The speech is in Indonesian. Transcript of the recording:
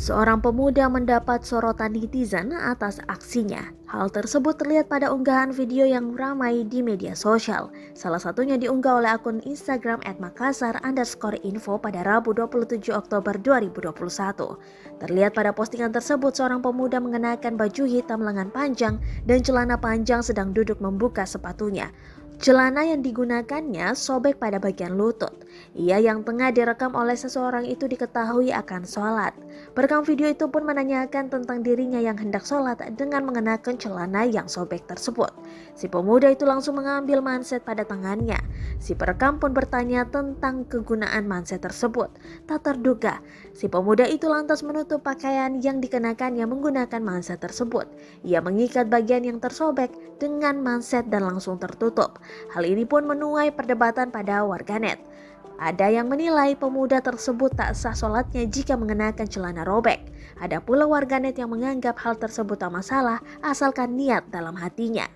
Seorang pemuda mendapat sorotan netizen atas aksinya. Hal tersebut terlihat pada unggahan video yang ramai di media sosial. Salah satunya diunggah oleh akun Instagram @makassar_info pada Rabu 27 Oktober 2021. Terlihat pada postingan tersebut seorang pemuda mengenakan baju hitam lengan panjang dan celana panjang sedang duduk membuka sepatunya. Celana yang digunakannya sobek pada bagian lutut. Ia yang tengah direkam oleh seseorang itu diketahui akan sholat. Perekam video itu pun menanyakan tentang dirinya yang hendak sholat dengan mengenakan celana yang sobek tersebut. Si pemuda itu langsung mengambil manset pada tangannya. Si perekam pun bertanya tentang kegunaan manset tersebut. Tak terduga, si pemuda itu lantas menutup pakaian yang dikenakannya menggunakan manset tersebut. Ia mengikat bagian yang tersobek dengan manset dan langsung tertutup. Hal ini pun menuai perdebatan pada warganet. Ada yang menilai pemuda tersebut tak sah sholatnya jika mengenakan celana robek. Ada pula warganet yang menganggap hal tersebut tak masalah asalkan niat dalam hatinya.